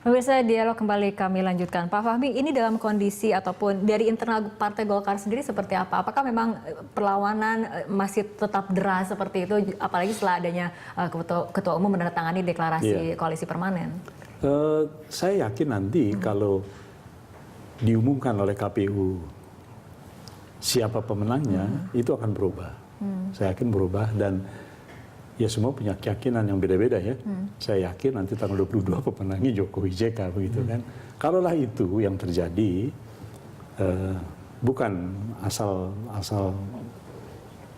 Pemirsa, dialog kembali kami lanjutkan. Pak Fahmi, ini dalam kondisi ataupun dari internal Partai Golkar sendiri seperti apa? Apakah memang perlawanan masih tetap deras seperti itu, apalagi setelah adanya Ketua Umum menandatangani deklarasi koalisi permanen? Saya yakin nanti kalau diumumkan oleh KPU siapa pemenangnya, itu akan berubah. Saya yakin berubah dan ya semua punya keyakinan yang beda-beda ya. Saya yakin nanti tanggal 22 pemenangnya Jokowi JK begitu kan. Kalaulah itu yang terjadi, bukan asal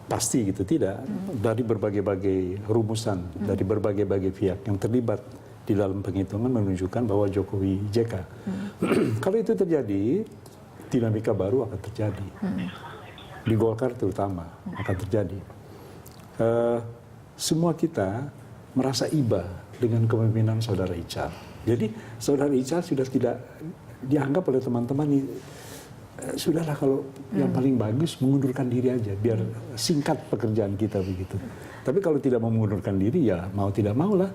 pasti gitu, tidak. Dari berbagai-bagai rumusan, dari berbagai-bagai pihak yang terlibat di dalam penghitungan menunjukkan bahwa Jokowi JK. Kalau itu terjadi, dinamika baru akan terjadi. Di Golkar terutama akan terjadi. Semua kita merasa iba dengan kepemimpinan Saudara Ical. Jadi Saudara Ical sudah tidak dianggap oleh teman-teman, sudahlah kalau yang paling bagus mengundurkan diri aja, biar singkat pekerjaan kita begitu. Tapi kalau tidak mau mengundurkan diri ya mau tidak mau lah.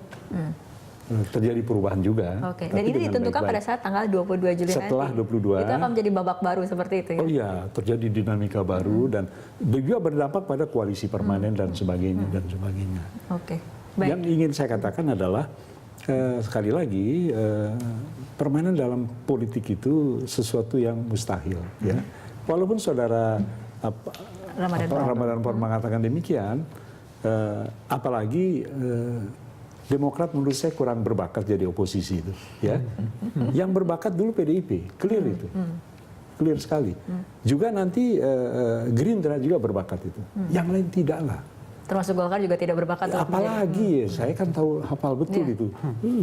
Terjadi perubahan juga. Oke. Dan ini ditentukan pada saat tanggal 22 Juli setelah nanti. 22. Itu akan menjadi babak baru seperti itu ya? Oh iya, terjadi dinamika baru dan juga berdampak pada koalisi permanen dan sebagainya dan sebagainya. Oke. Baik. Yang ingin saya katakan adalah sekali lagi permainan dalam politik itu sesuatu yang mustahil ya. Walaupun saudara Ramadan Pohan mengatakan demikian, apalagi Demokrat menurut saya kurang berbakat jadi oposisi itu, ya. Yang berbakat dulu PDIP, clear itu, clear sekali. Juga nanti Gerindra juga berbakat itu, yang lain tidaklah. Termasuk Golkar juga tidak berbakat. Apalagi ya, saya kan tahu hafal betul itu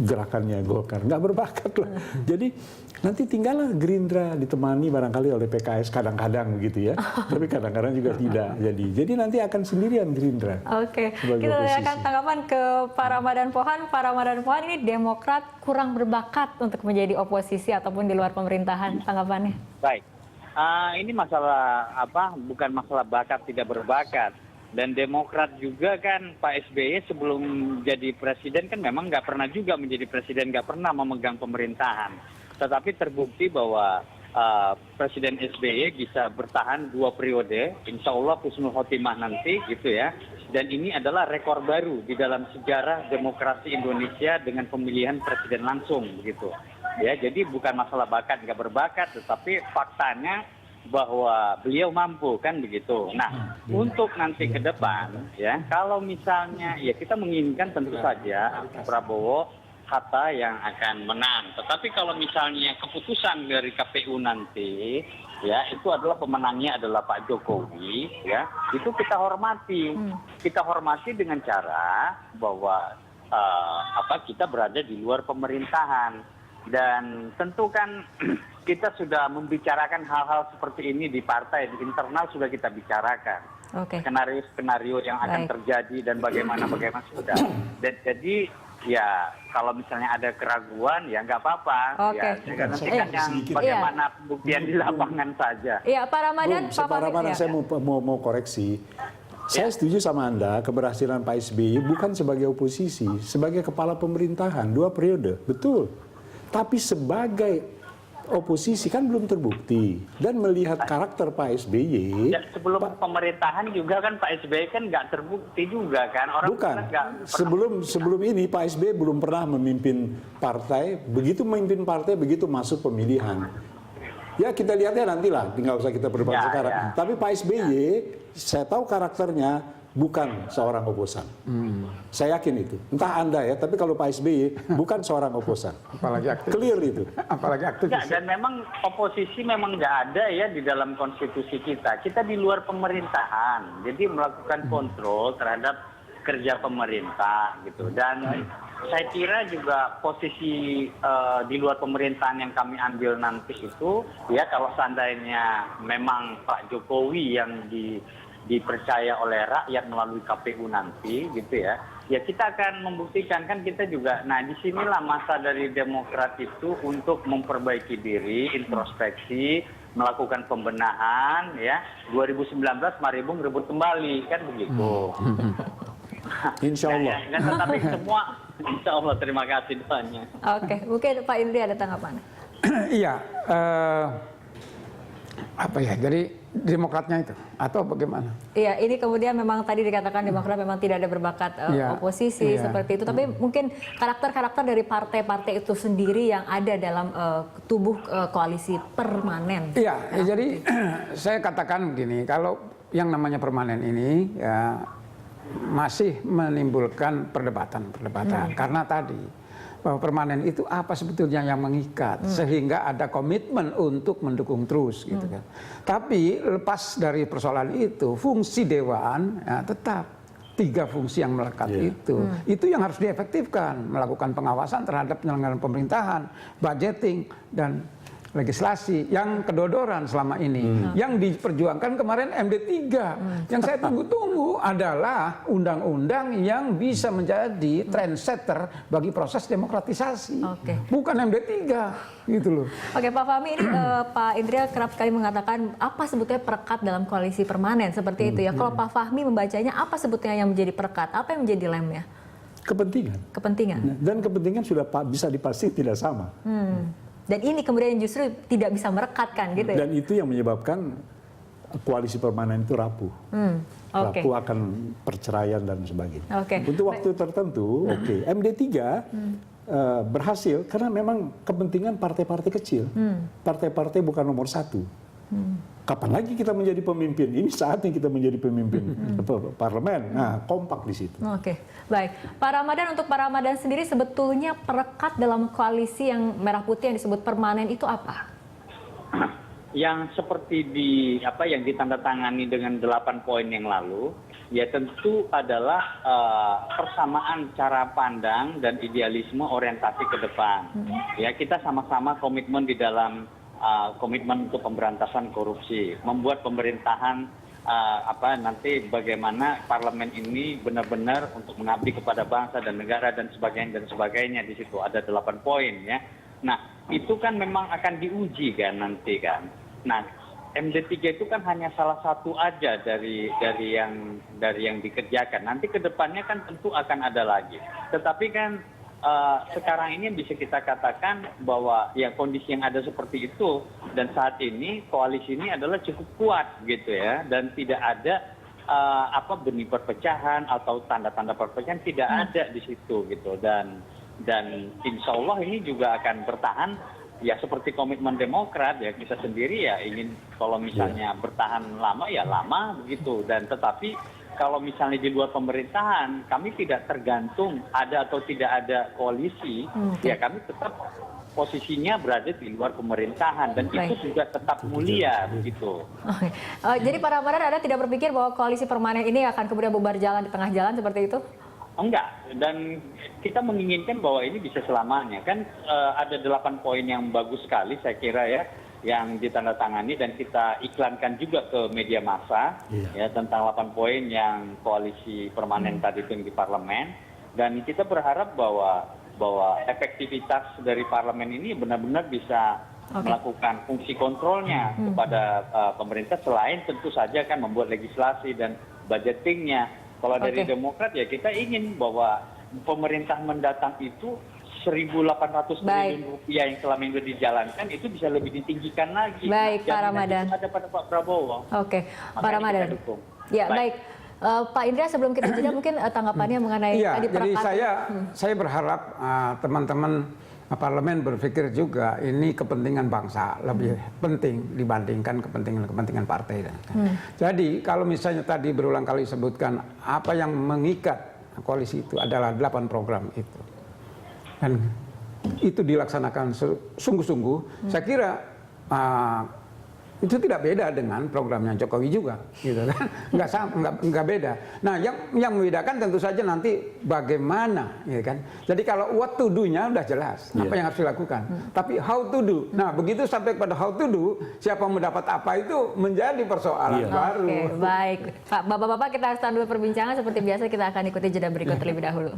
gerakannya Golkar, nggak berbakat lah. Jadi nanti tinggallah Gerindra ditemani barangkali oleh PKS kadang-kadang begitu ya, tapi kadang-kadang juga tidak. Jadi nanti akan sendirian Gerindra. Oke, kita tanyakan tanggapan ke Pak Ramadan Pohan. Pak Ramadan Pohan, ini Demokrat kurang berbakat untuk menjadi oposisi ataupun di luar pemerintahan, tanggapannya? Baik, ini masalah apa? Bukan masalah bakat tidak berbakat. Dan Demokrat juga kan Pak SBY sebelum jadi presiden kan memang nggak pernah juga menjadi presiden, nggak pernah memegang pemerintahan. Tetapi terbukti bahwa Presiden SBY bisa bertahan 2 periode, insya Allah husnul khotimah nanti gitu ya. Dan ini adalah rekor baru di dalam sejarah demokrasi Indonesia dengan pemilihan presiden langsung gitu. Ya, jadi bukan masalah bakat nggak berbakat, tetapi faktanya bahwa beliau mampu kan begitu. Nah, untuk nanti ke depan ya, kalau misalnya ya kita menginginkan tentu saja Prabowo Hatta yang akan menang. Tetapi kalau misalnya keputusan dari KPU nanti ya itu adalah pemenangnya adalah Pak Jokowi ya, itu kita hormati. Kita hormati dengan cara bahwa kita berada di luar pemerintahan. Dan tentu kan kita sudah membicarakan hal-hal seperti ini di partai, di internal sudah kita bicarakan. Skenario-skenario yang akan terjadi dan bagaimana sudah. Dan jadi ya kalau misalnya ada keraguan ya nggak apa-apa. Ya, nanti kan yang bagaimana pembuktian di lapangan saja. Iya, Pak Ramadan. Pak Ramadan, saya mau koreksi. Saya setuju sama Anda, keberhasilan Pak SBY bukan sebagai oposisi, sebagai kepala pemerintahan 2 periode, betul. Tapi sebagai oposisi kan belum terbukti. Dan melihat karakter Pak SBY... Ya, sebelum pemerintahan juga kan Pak SBY kan nggak terbukti juga kan. Orang bukan, sebelum ini Pak SBY belum pernah memimpin partai. Begitu memimpin partai, begitu masuk pemilihan. Ya kita lihatnya nantilah, nggak usah kita berdebat sekarang. Ya. Tapi Pak SBY, saya tahu karakternya bukan seorang oposan. Saya yakin itu. Entah Anda ya, tapi kalau Pak SBY bukan seorang oposan. Apalagi aktivis. Clear itu. Apalagi aktivis. Ya, dan memang oposisi memang nggak ada ya di dalam konstitusi kita. Kita di luar pemerintahan. Jadi melakukan kontrol terhadap kerja pemerintah gitu. Dan saya kira juga posisi di luar pemerintahan yang kami ambil nanti itu ya kalau seandainya memang Pak Jokowi yang dipercaya oleh rakyat melalui KPU nanti gitu ya kita akan membuktikan kan kita juga. Nah disinilah masa dari Demokrat itu untuk memperbaiki diri, introspeksi, melakukan pembenahan ya. 2019 mari merebut kembali kan begitu. Insya Allah. Tetapi Insya Allah, terima kasih doanya. Oke, mungkin Pak Indri ada tanggapan? Iya, apa ya? Jadi Demokratnya itu atau bagaimana? Iya, ini kemudian memang tadi dikatakan Demokrat memang tidak ada berbakat Iya, oposisi iya. seperti itu, tapi mungkin karakter-karakter dari partai-partai itu sendiri yang ada dalam tubuh koalisi permanen. Iya, ya, jadi saya katakan begini, kalau yang namanya permanen ini ya masih menimbulkan perdebatan karena tadi bahwa permanen itu apa sebetulnya yang mengikat sehingga ada komitmen untuk mendukung terus gitu kan. Tapi lepas dari persoalan itu, fungsi dewan ya, tetap 3 fungsi yang melekat itu yang harus diefektifkan, melakukan pengawasan terhadap penyelenggaraan pemerintahan, budgeting dan legislasi yang kedodoran selama ini. Yang diperjuangkan kemarin MD3. Yang saya tunggu-tunggu adalah undang-undang yang bisa menjadi trendsetter bagi proses demokratisasi. Oke. Bukan MD3 gitu loh. Oke, Pak Fahmi, ini Pak Indria kerap sekali mengatakan apa sebetulnya perekat dalam koalisi permanen seperti itu ya. Kalau Pak Fahmi membacanya, apa sebetulnya yang menjadi perekat? Apa yang menjadi lemnya? Kepentingan. Dan kepentingan sudah bisa dipastikan tidak sama. Dan ini kemudian justru tidak bisa merekatkan gitu ya? Dan itu yang menyebabkan koalisi permanen itu rapuh. Oke. Rapuh akan perceraian dan sebagainya. Oke. Untuk waktu tertentu, MD3 berhasil karena memang kepentingan partai-partai kecil. Partai-partai bukan nomor 1. Kapan lagi kita menjadi pemimpin? Ini saatnya kita menjadi pemimpin parlemen. Nah, kompak di situ. Oke, baik. Pak Ramadan, untuk Pak Ramadan sendiri sebetulnya perekat dalam koalisi yang merah putih yang disebut permanen itu apa? Yang seperti yang ditandatangani dengan 8 poin yang lalu, ya tentu adalah persamaan cara pandang dan idealisme orientasi ke depan. Ya, kita sama-sama komitmen di dalam komitmen untuk pemberantasan korupsi, membuat pemerintahan nanti bagaimana parlemen ini benar-benar untuk mengabdi kepada bangsa dan negara dan sebagainya di situ ada 8 poin ya. Nah, itu kan memang akan diuji kan nanti kan. Nah, MD3 itu kan hanya salah satu aja dari yang dikerjakan. Nanti ke depannya kan tentu akan ada lagi. Tetapi kan sekarang ini bisa kita katakan bahwa ya kondisi yang ada seperti itu dan saat ini koalisi ini adalah cukup kuat gitu ya, dan tidak ada benih perpecahan atau tanda-tanda perpecahan tidak ada di situ gitu, dan insya Allah ini juga akan bertahan ya seperti komitmen Demokrat ya, kita sendiri ya ingin kalau misalnya bertahan lama ya lama begitu, dan tetapi kalau misalnya di luar pemerintahan, kami tidak tergantung ada atau tidak ada koalisi, ya kami tetap posisinya berada di luar pemerintahan dan itu juga tetap mulia begitu. Oke. Jadi Pak Ramadan, Anda tidak berpikir bahwa koalisi permanen ini akan kemudian bubar jalan di tengah jalan seperti itu? Enggak, dan kita menginginkan bahwa ini bisa selamanya. Kan ada 8 poin yang bagus sekali saya kira ya, yang ditandatangani dan kita iklankan juga ke media massa ya tentang 8 poin yang koalisi permanen tadi itu di parlemen, dan kita berharap bahwa efektivitas dari parlemen ini benar-benar bisa melakukan fungsi kontrolnya kepada pemerintah, selain tentu saja kan membuat legislasi dan budgetingnya. Kalau dari Demokrat ya kita ingin bahwa pemerintah mendatang itu 1.800 triliun rupiah yang selama ini dijalankan itu bisa lebih ditinggikan lagi. Baik, Pak Ramadan. Ada pada Pak Prabowo. Oke, Pak Ramadan. Ya, baik. Pak Indra, sebelum kita jeda mungkin tanggapannya mengenai tadi jadi saya berharap teman-teman parlemen berpikir juga ini kepentingan bangsa lebih penting dibandingkan kepentingan partai. Jadi kalau misalnya tadi berulang kali disebutkan apa yang mengikat koalisi itu adalah 8 program itu. Dan itu dilaksanakan sungguh-sungguh, saya kira itu tidak beda dengan programnya Jokowi juga, gitu kan? Nggak beda. Nah, yang membedakan tentu saja nanti bagaimana, ya kan? Jadi kalau what to do-nya udah jelas, apa yang harus dilakukan. Tapi how to do, nah begitu sampai pada how to do, siapa mendapat apa itu menjadi persoalan baru. Oke, baik. Bapak-bapak, kita harus tahan dulu perbincangan. Seperti biasa kita akan ikuti jeda berikut terlebih dahulu.